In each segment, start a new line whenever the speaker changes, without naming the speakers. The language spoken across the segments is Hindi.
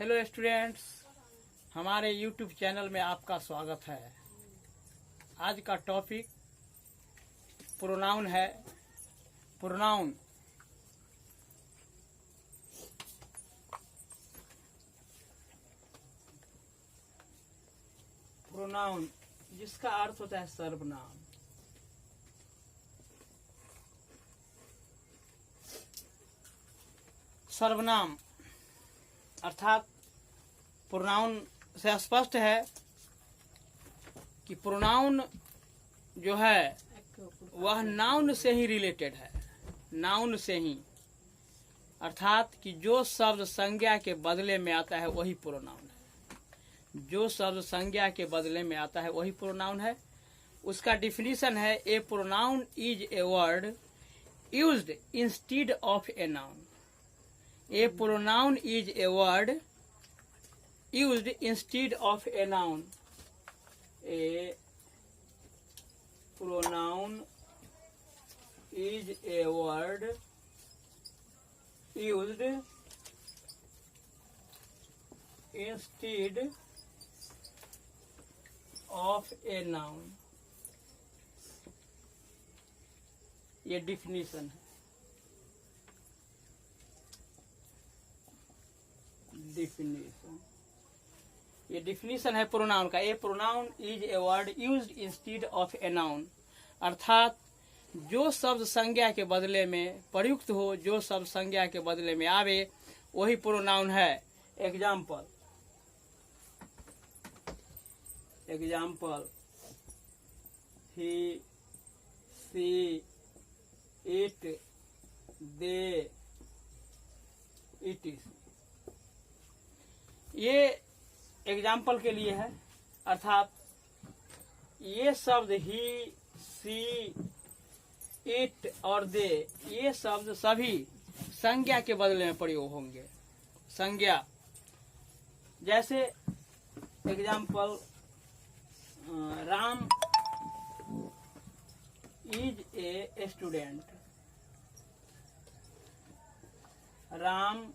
हेलो स्टूडेंट्स, हमारे YouTube चैनल में आपका स्वागत है। आज का टॉपिक प्रोनाउन है। प्रोनाउन प्रोनाउन जिसका अर्थ होता है सर्वनाम। सर्वनाम अर्थात प्रोनाउन से स्पष्ट है कि प्रोनाउन जो है वह नाउन से ही रिलेटेड है। नाउन से ही अर्थात कि जो शब्द संज्ञा के बदले में आता है वही प्रोनाउन है। जो शब्द संज्ञा के बदले में आता है वही प्रोनाउन है। उसका डिफिनीशन है, a pronoun is a word used instead of a noun. A pronoun is a word used instead of a noun. A pronoun is a word used instead of a noun. ये डिफिनीशन है। ये डिफिनीशन है प्रोनाउन का। A pronoun is a word used instead of a noun, अर्थात जो शब्द संज्ञा के बदले में प्रयुक्त हो, जो शब्द संज्ञा के बदले में आवे वही प्रोनाउन है। Example he, she, it, they, it is. ये एग्जाम्पल के लिए है, अर्थात ये शब्द ही, सी, इट और दे, ये शब्द सभी संज्ञा के बदले में प्रयोग होंगे। संज्ञा जैसे example, Ram is a student. Ram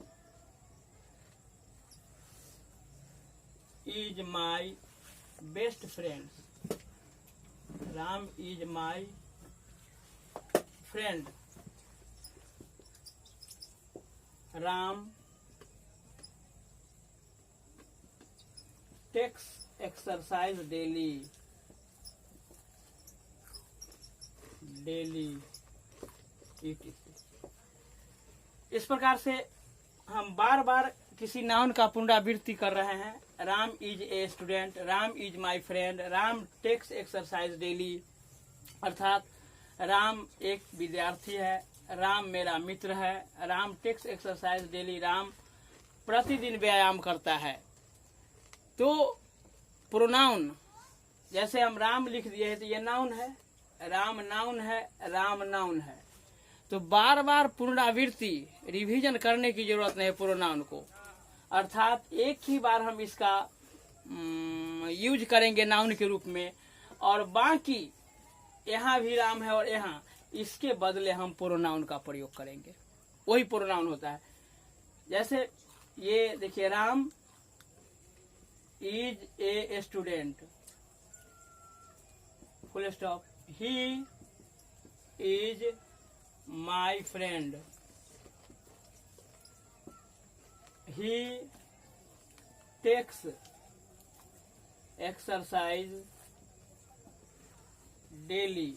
is my best friend. Ram is my friend. Ram takes exercise daily. इस प्रकार से हम बार बार किसी नाउन का पुनरावृत्ति कर रहे हैं। Ram is a student, Ram is my friend, Ram takes exercise daily, अर्थात राम एक विद्यार्थी है, राम मेरा मित्र है, Ram takes exercise daily, Ram प्रतिदिन व्यायाम करता है। तो प्रोनाउन जैसे हम राम लिख दिए हैं तो ये नाउन है, राम नाउन है, राम नाउन है। तो बार बार पुनरावृत्ति रिवीजन करने की जरूरत नहीं है प्रोनाउन को, अर्थात एक ही बार हम इसका यूज करेंगे नाउन के रूप में, और बाकी यहाँ भी राम है और यहाँ इसके बदले हम प्रोनाउन का प्रयोग करेंगे, वही प्रोनाउन होता है। जैसे ये देखिए, Ram is a student, full stop. He is my friend, he takes exercise daily।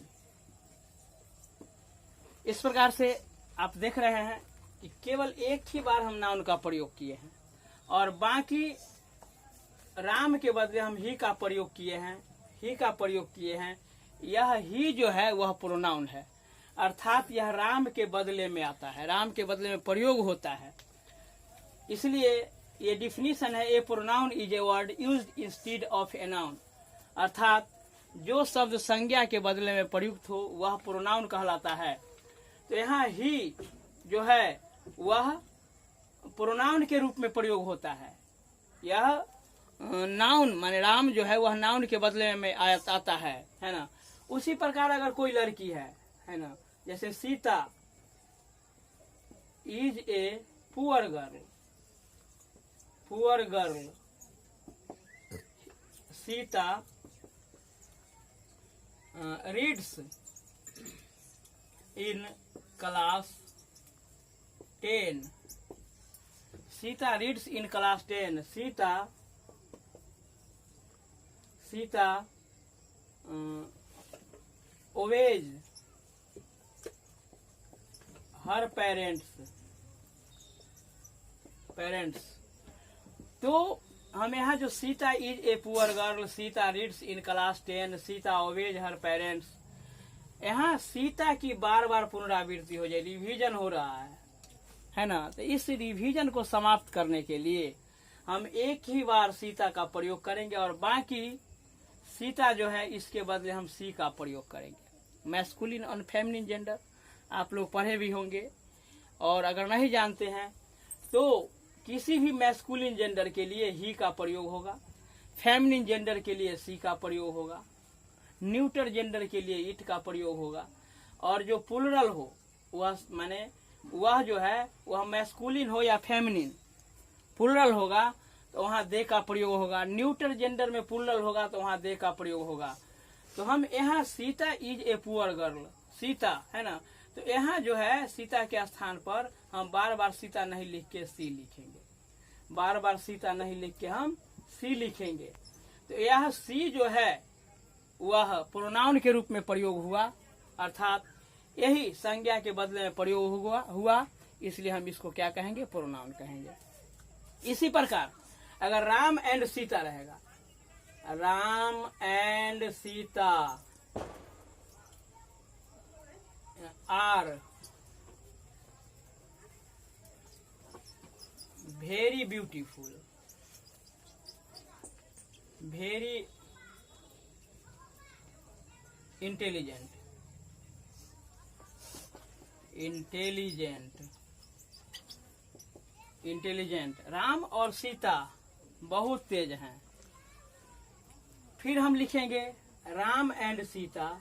इस प्रकार से आप देख रहे हैं कि केवल एक ही बार हम नाउन का प्रयोग किए हैं और बाकी राम के बदले हम ही का प्रयोग किए हैं। यह ही जो है वह प्रोनाउन है, अर्थात यह राम के बदले में आता है, राम के बदले में प्रयोग होता है। इसलिए ये डिफिनीशन है, a pronoun is a word used instead of a noun, अर्थात जो शब्द संज्ञा के बदले में प्रयुक्त हो वह प्रोनाउन कहलाता है। तो यहाँ ही जो है वह प्रोनाउन के रूप में प्रयोग होता है। यह नाउन माने राम जो है वह नाउन के बदले में आता है ना। उसी प्रकार अगर कोई लड़की है ना, जैसे Sita is a poor girl, poor girl Sita reads in class 10. Sita reads in class 10. Sita obeys her parents. तो हम यहाँ जो Sita is a poor girl, Sita reads in class 10, Sita obeys her parents, यहाँ सीता की बार बार पुनरावृत्ति हो जाए, रिवीजन हो रहा है ना। तो इस रिवीजन को समाप्त करने के लिए हम एक ही बार सीता का प्रयोग करेंगे और बाकी सीता जो है इसके बदले हम सी का प्रयोग करेंगे। मैस्कुलिन और फेमिनिन जेंडर आप लोग पढ़े भी होंगे, और अगर नहीं जानते हैं तो किसी भी मैस्कुलिन जेंडर के लिए ही का प्रयोग होगा, फेमिनिन जेंडर के लिए सी का प्रयोग होगा, न्यूटर जेंडर के लिए इट का प्रयोग होगा, और जो प्लुरल हो वह माने वह जो है वह मैस्कुलिन हो या फेमिनिन प्लुरल होगा तो वहाँ दे का प्रयोग होगा, न्यूटर जेंडर में प्लुरल होगा तो वहाँ दे का प्रयोग होगा। तो हम यहाँ Sita is a poor girl, Sita है ना, तो यहाँ जो है सीता के स्थान पर हम बार बार सीता नहीं लिख के सी लिखेंगे, बार बार सीता नहीं लिख के हम सी लिखेंगे। तो यह सी जो है वह प्रोनाउन के रूप में प्रयोग हुआ, अर्थात यही संज्ञा के बदले में प्रयोग हुआ, इसलिए हम इसको क्या कहेंगे, प्रोनाउन कहेंगे। इसी प्रकार अगर राम एंड सीता रहेगा, Ram and Sita are very beautiful, very intelligent, Ram और सीता बहुत तेज हैं। फिर हम लिखेंगे Ram and Sita,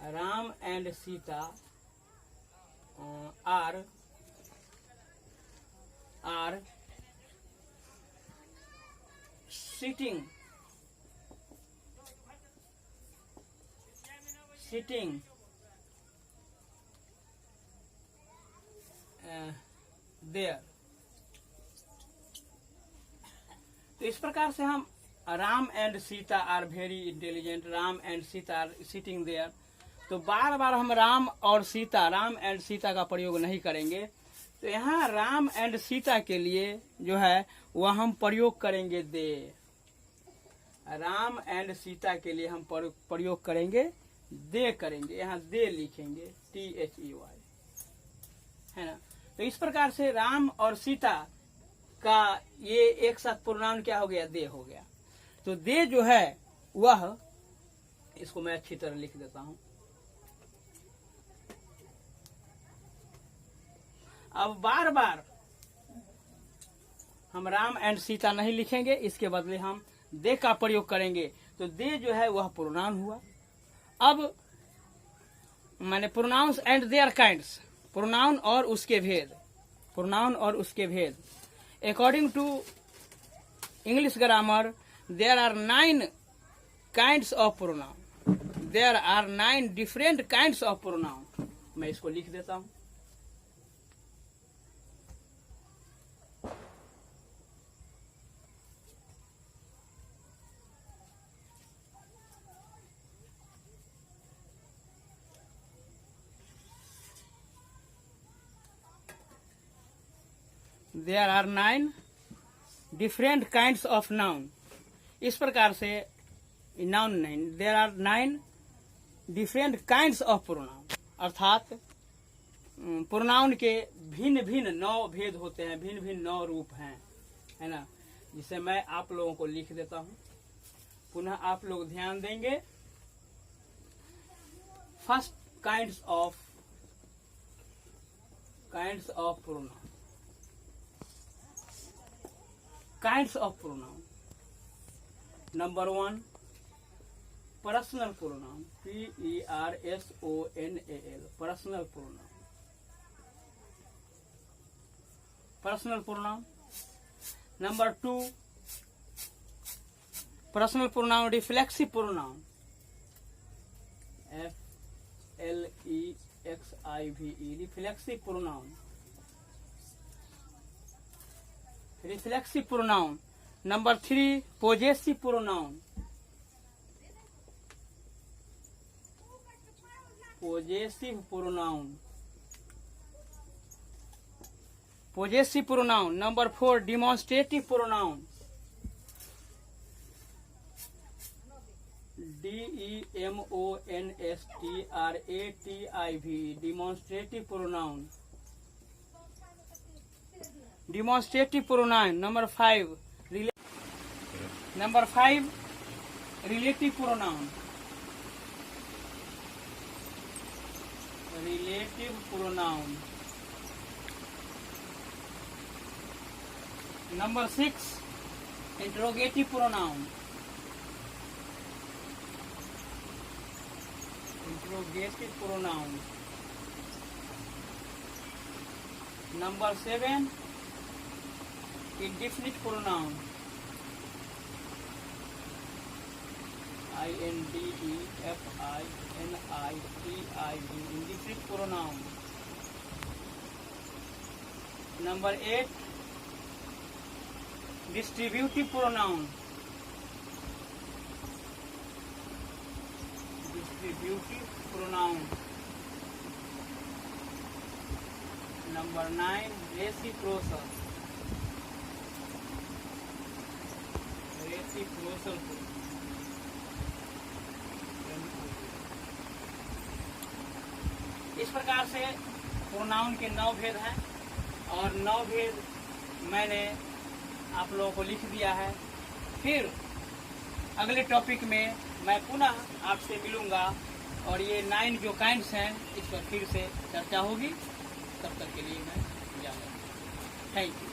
Ram and Sita are sitting there. तो इस प्रकार से हम Ram and Sita are very intelligent, Ram and Sita are sitting there. तो बार बार हम राम एंड सीता का प्रयोग नहीं करेंगे। तो यहाँ राम एंड सीता के लिए जो है वह हम प्रयोग करेंगे दे, राम एंड सीता के लिए हम प्रयोग करेंगे दे करेंगे, यहाँ दे लिखेंगे THEY, है ना। तो इस प्रकार से राम और सीता का ये एक साथ प्रोनाउन क्या हो गया, दे हो गया। तो दे जो है वह, इसको मैं अच्छी तरह लिख देता हूं। अब बार बार हम राम एंड सीता नहीं लिखेंगे, इसके बदले हम दे का प्रयोग करेंगे। तो दे जो है वह प्रोनाउन हुआ। अब माने pronouns and their kinds, pronoun और उसके भेद, according to English grammar there are 9 kinds of pronoun, there are 9 different kinds of pronoun. मैं इसको लिख देता हूं। There are 9 different kinds of noun। इस प्रकार से नाउन नहीं, there are 9 different kinds of pronoun, अर्थात प्रोनाउन के भिन्न भिन्न 9 भेद होते हैं, भिन्न भिन्न 9 रूप हैं, है ना। जिसे मैं आप लोगों को लिख देता हूं, पुनः आप लोग ध्यान देंगे। First kinds of pronoun, kinds of pronoun. Number 1 personal pronoun, PERSONAL, personal pronoun. Personal pronoun. Number 2 personal pronoun reflexive pronoun, FLEXIVE, reflexive pronoun. Reflexive pronoun. Number 3 possessive pronoun, possessive pronoun, possessive pronoun. Number 4 demonstrative pronoun, DEMONSTRATIV, demonstrative pronoun, demonstrative pronoun. Number 5 relative pronoun, relative pronoun. Number 6 interrogative pronoun, interrogative pronoun. Number 7 indefinite pronoun, INDEFINITIV, indefinite pronoun. Number 8 distributive pronoun, distributive pronoun. Number 9 reciprocal, reciprocal. इस प्रकार से प्रोनाउन के 9 भेद हैं और 9 भेद मैंने आप लोगों को लिख दिया है। फिर अगले टॉपिक में मैं पुनः आपसे मिलूंगा और ये 9 जो काइंड्स हैं इस पर फिर से चर्चा होगी। तब तक के लिए मैं जाऊंगा। Thank you.